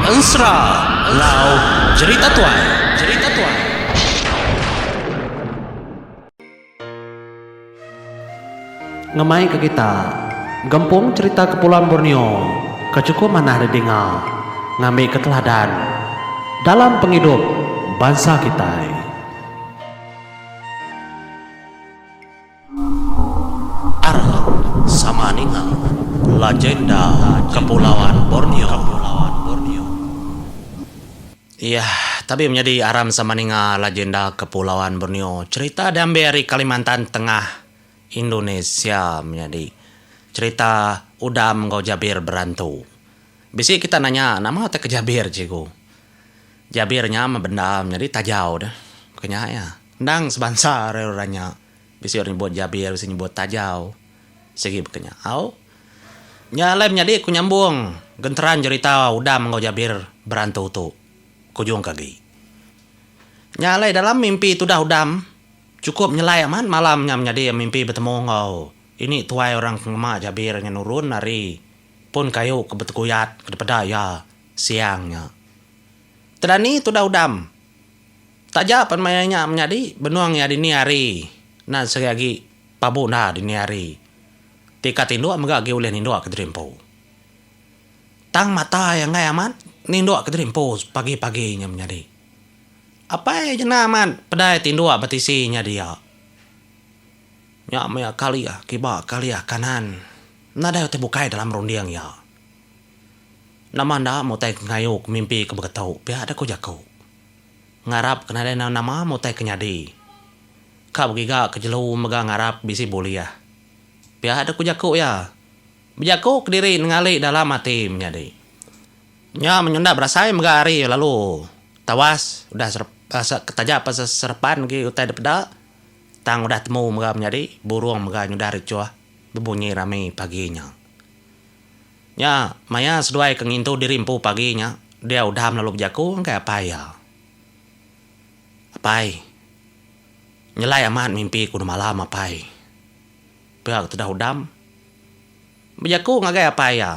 Ensra Lau Cerita Tuai. Cerita Tuai. Ngemai ke kita Gempung cerita Kepulauan Borneo kecukup manah didengar ngambil keteladan dalam penghidup bangsa kita. Arham Samaninga, legenda Kepulauan Borneo. Iya, tapi menjadi Aram Samaninga, legenda Kepulauan Borneo. Cerita dari Kalimantan Tengah, Indonesia menjadi cerita Udam Ngau Jabir Berantu. Bisi kita nanya, nama teh ke Jabir ciku. Jabirnya mah benda menjadi tajau dah. Kenya ya. Ndang sebangsa orangnya. Bisi orang buat Jabir, bisi buat tajau. Segi bekenya. Au. Nyalem menjadi ku nyambung. Genteran cerita Udam Ngau Jabir Berantu tu. Kujung kaki. Nyalai dalam mimpi itu dah Udam. Cukup nyelai aman malamnya menjadi mimpi bertemu ngau. Ini tuai orang kemak Jabir yang nurun nari. Pun kayu kebetukuyat ke daya siangnya. Tedani itu dah Udam. Tak japan mayanya menjadi benuang ya dini hari. Nah sekali pabu nah dini hari. Tika tinduk megagi oleh ninduk ke derimpo. Tang mata yang ngai aman. Ninduk ke derimpo pagi-paginya menjadi. Apa ya jenaman pedai tinduk batisinya dia. Ya maya kali ya kiba kali ya kanan. Nada te bukai dalam rondiang ya. Nama nda mau tai ngayu mimpi ke begetau. Pia ada ko jako. Ngarap kena ada nama mau tai kenyadi. Ka begiga kejelu mega ngarap bisi bolia. Pia ada ko jako ya. Bejako kediri ngali dalam hati menjadi. Nya menyunda berasai mega hari lalu tawas udah ketaja pas serpan gi utai depeda tang udah temu mega menjadi burung mega nyuda ricuah berbunyi ramai paginya. Nya maya seduai kengintu dirimpu paginya dia udah lalu bejaku kayak apa ya. Apai nyelai aman mimpi kudu malam apai. Pihak sudah udam bejaku ngagai apa ya.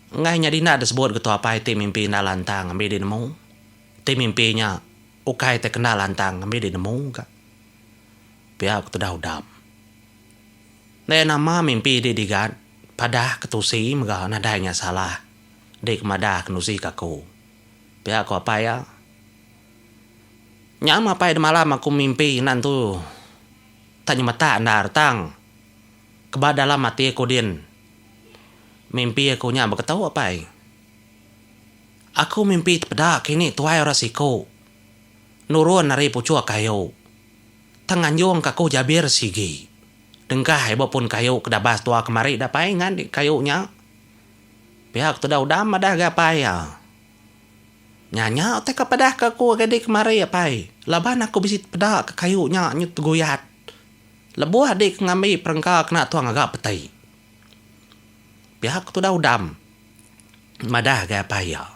Ngai nya dina ada sebut ketua apa itu mimpi na lantang ambil di nemu. Ti mimpinya ukai te kena lantang ambil di nemu ka. Pihak tu dah udam. Ne nama mimpi di digat padah ketusi mega nadanya salah. Dik madah kenusi kaku. Pihak ko apa ya? Nyama apa di malam aku mimpi nantu. Tanya mata andar tang. Keba dalam mati aku din. Mimpi aku nya berketahu apa? Aku mimpi pedak kini tuai rasiko. Nurun nari pucua kayu. Tanganjung kaku Jabir sigi. Dengkah hebo pun kayu kedabas tua kemari dapai ngan di kayunya. Pihak tu dah udah madah gapaya. Nyanya otek kepadah kaku gede kemari apa? Laban aku bisit pedak ke kayunya nyut guyat. Lebuh adik ngambil perengka kena tuang agak petai. Pihak tu dah udam. Madah gaya paya.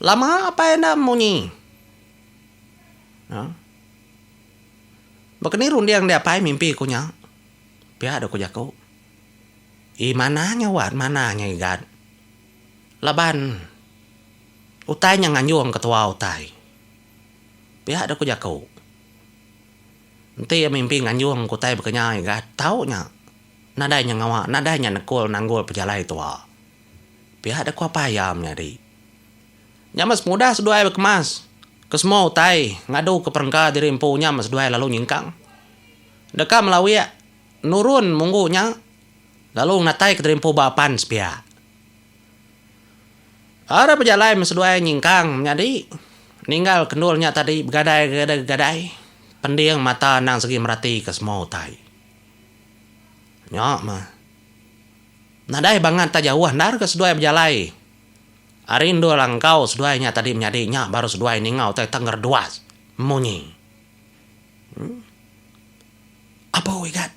Lama apa yang dah munyi? Bakani rundiang dia apa mimpi kunya? Pihak ada kujaku. Mananya wat mananya igat. Laban. Utainya nganyuang ketua utai. Pihak ada kujaku. Nanti ya mimpi nganyuang kutai bekanya igat. Taunya. Nadanya ngawa, nadanya nekul nanggul pejalai tua. Pihak ada kuapa ayam nyari. Nyamas mudah seduai berkemas. Kesemua utai, ngadu ke perengka diri empunya mas seduai lalu nyingkang. Deka melawi nurun munggunya. Lalu natai ke diri empu bapan sepia. Ada pejalai mas seduai nyingkang nyadi. Ninggal kendulnya tadi gadai. Pendiang mata nang segi merati ke semua utai. Nyok mah. Nadai banget tak jauh nar ke seduai berjalai. Arindo langkau seduainya tadi menyadinya baru seduai ningau teh tenger duas. Munyi. Apa wigat?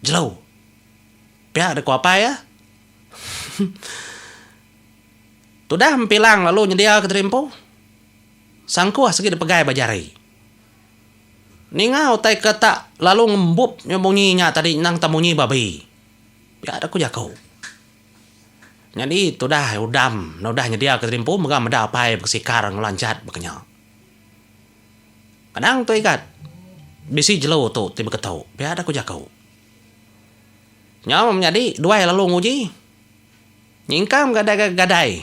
Jelau. Pihak ada ku apa ya? Tudah mempilang lalu nyedia ke terimpo. Sangku segi dipegai bajari. Ningau tai kata lalu ngembub nyembunyinya tadi nang tamunyi babi. Ya ada ku jakau. Jadi tu dah udam, dah nyedia ke terimpu mega meda pai bersikar ngelancat bekenya. Kadang tu ikat. Bisi jelo tu tiba ketau. Biar ada ku jakau. Nyam menjadi dua lalu nguji. Nyingkam gadai.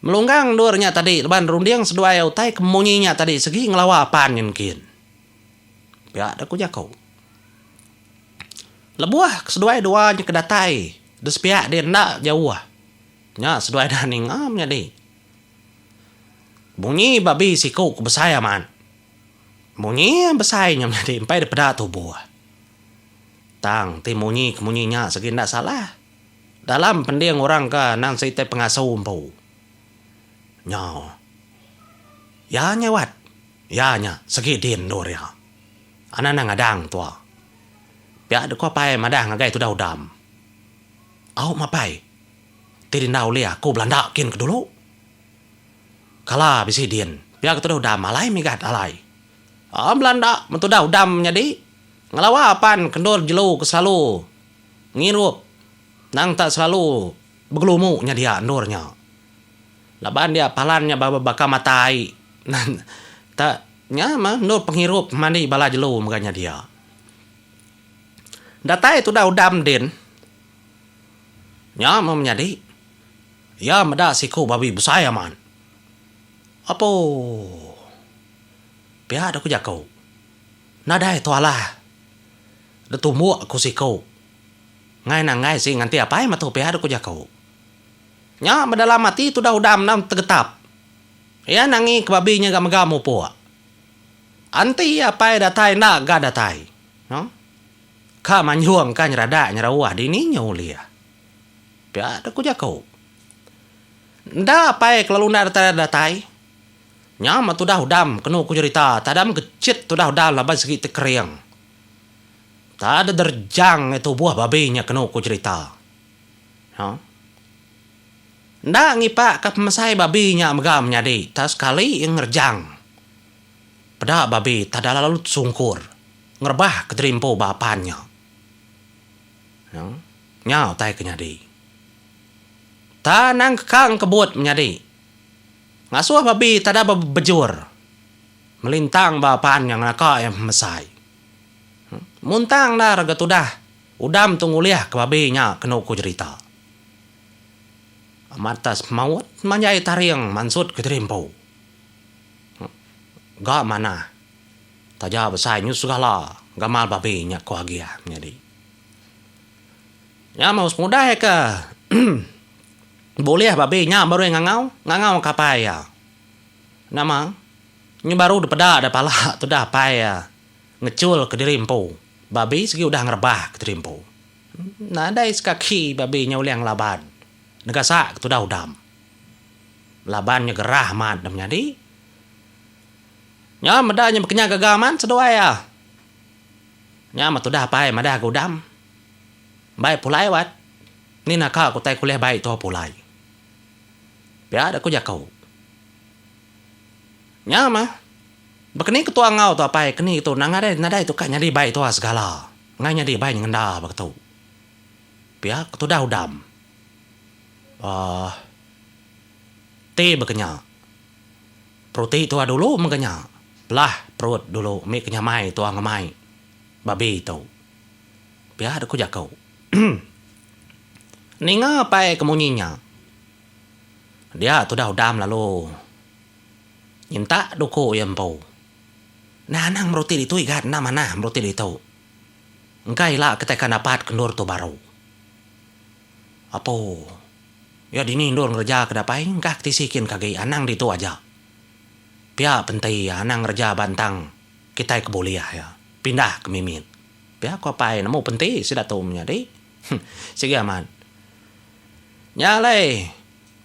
Melunggang durnya tadi leban rundiang sedua utai kemunyinya tadi segi ngelawapan mungkin. Biar ada ku jakau. Lebuah kesedua duanya kedatai. Des pihak dia nak jauh. Nya sedua dah ningam jadi. Bunyi babi siku ku besaya man. Bunyi besayanya jadi empai daripada tubuh. Tang timunyi kemunyinya segi ndak salah. Dalam pendiang orang ke nang site pengasuh umpau. Nya. Ya nyawat. Ya nya segi din dor ya. Anana ngadang tua. Pihak de ko pai madang ngagai tu dah udam. Au mapai. Tiri nau lia ku Belanda kin ke dulu. Kala bisi din. Pihak tu dah udam alai migat alai. Belanda mentu dah udam jadi. Ngelawapan kendor jelu ke selalu. Ngirup. Nang tak selalu bergelumu nya dia ndornya. Laban dia palannya baka matai. Nan tak nya mah ndor penghirup mandi bala jelu maganya dia. Datai tu dah udam din. Nya mau menjadi. Ya meda siku babi besaya man. Apa? Pihak ada ku jakau. Nadai tu alah. Datu muak ku siku. Ngai nang ngai sih nganti apa mah tu pihak ada ku jakau. Nya medalam mati tu dah udam nam tegetap. Ya nangi ke babinya gam-gamu po. Anti apa datai nak ga datai. No? Ka manyuang ka nyerada nyerawah dini nyaulia. Pihak ada ku jakau. Nda apa kalau nak datai. Nyama tu dah udam kenu ku cerita. Tadam kecit tu dah udam laban segi tekeriang. Tak ada derjang itu buah babinya kenu ku cerita. Ha? Nda ngipak ke pemasai babinya megam nyadi. Tak sekali yang ngerjang. Pada babi tak ada lalu sungkur. Ngerbah ke terimpo bapannya. Ha? Nyau tai kenyadi. Tanang kekang kebut menjadi. Ngasuh babi tak ada bejur. Melintang bapan yang nakak yang mesai. Muntang dah raga tu dah. Udam tungguliah ke babinya kena ku cerita. Amatas maut manjai tariang mansut ke terimpau. Gak mana. Taja besai nyus segala. Gamal babinya ku agia menjadi. Ya mau semudah ya ke. Boleh babinya baru yang ngangau kapai ya. Nama ini baru daripada ada pala tu dah pai ya. Ngecul ke dirimpo. Babi segi udah ngerbah ke dirimpo. Nah ada kaki babinya uliang laban. Negasa tu dah udam. Labannya gerah mat dam jadi. Nya medanya bekenya gagaman sedoa ya. Nya tu dah pai madah ke udam. Baik pulai wat. Ni nak aku tai kuliah baik tu pulai. Biar ada ku jakau. Nyama. Bekeni ketua ngau tu apa keni itu nang ada nada itu kan nyadi baik tu segala. Ngai nyadi baik ngenda begitu. Biar tu dah udam. Ti bekenya. Perut tu dulu mengenya. Belah perut dulu mi kenya mai tu ngamai. Babi tu. Biar ada ku jakau. Ninga apa kemunyinya. Dia tu dah udam lalu. Nyinta duku yang pau. Nah nang meruti itu ikat na mana meruti itu. Engkai lah ketika dapat kendur tu baru. Apa? Ya dini ndur ngerja kedapai engkak tisikin kagi anang di tu aja. Pia pentai anang ngerja bantang kita kebuliah ya. Pindah ke mimin. Pia ko apa namu pentai sudah tahu menjadi. Sige aman. Nyalai.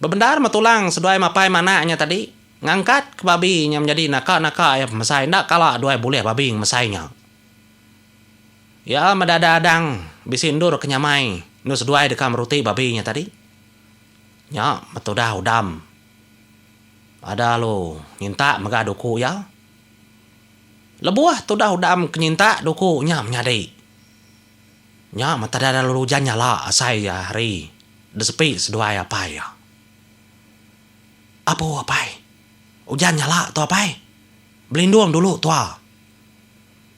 Bebendar matulang seduai mapai mananya tadi. Ngangkat ke babinya menjadi naka-naka ya mesai. Ndak kalah duai boleh babi yang mesainya. Ya madadadang. Bisindur kenyamai. Nu seduai dekam ruti babinya tadi. Ya matudah udam. Ada lo. Nyinta mega duku ya. Lebuah tu dah udam kenyinta duku nya menyadi. Nya matadada lulujannya lah asai ya hari. Desepi seduai apa ya? Apa? Hujan nyala tu apa? Belindung dulu tua.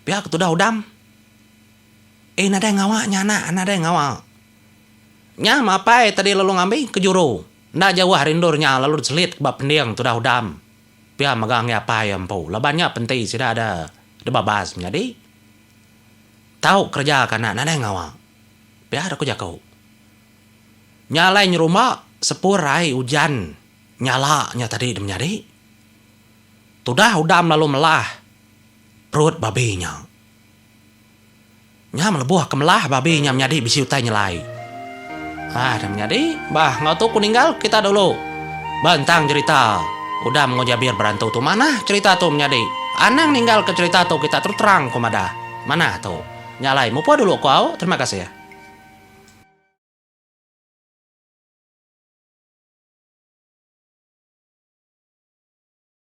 Pihak tu dah udam. Nada ngawa nyana, nada ngawa. Nya apa tadi lalu ngambil ke juru. Nda jauh harindurnya lalu selit ke bab pendiang tu dah udam. Pihak megangnya apa ya empu. Labannya penting sudah ada babas menjadi. Tahu kerja kana nada ngawa. Pihak ada kerja kau. Nyalain rumah sepurai hujan. Nyalanya tadi menjadi. Tudah udam lalu melah perut babinya. Nya melebuh ke melah babinya menjadi bisi utai nyelai. Dan menjadi bah ngau tu kuninggal kita dulu. Bantang cerita. Udam ngojabir berantau tu mana cerita tu menjadi. Anang ninggal ke cerita tu kita terus terang komada. Mana tu? Nyalai mupo dulu kau. Terima kasih ya.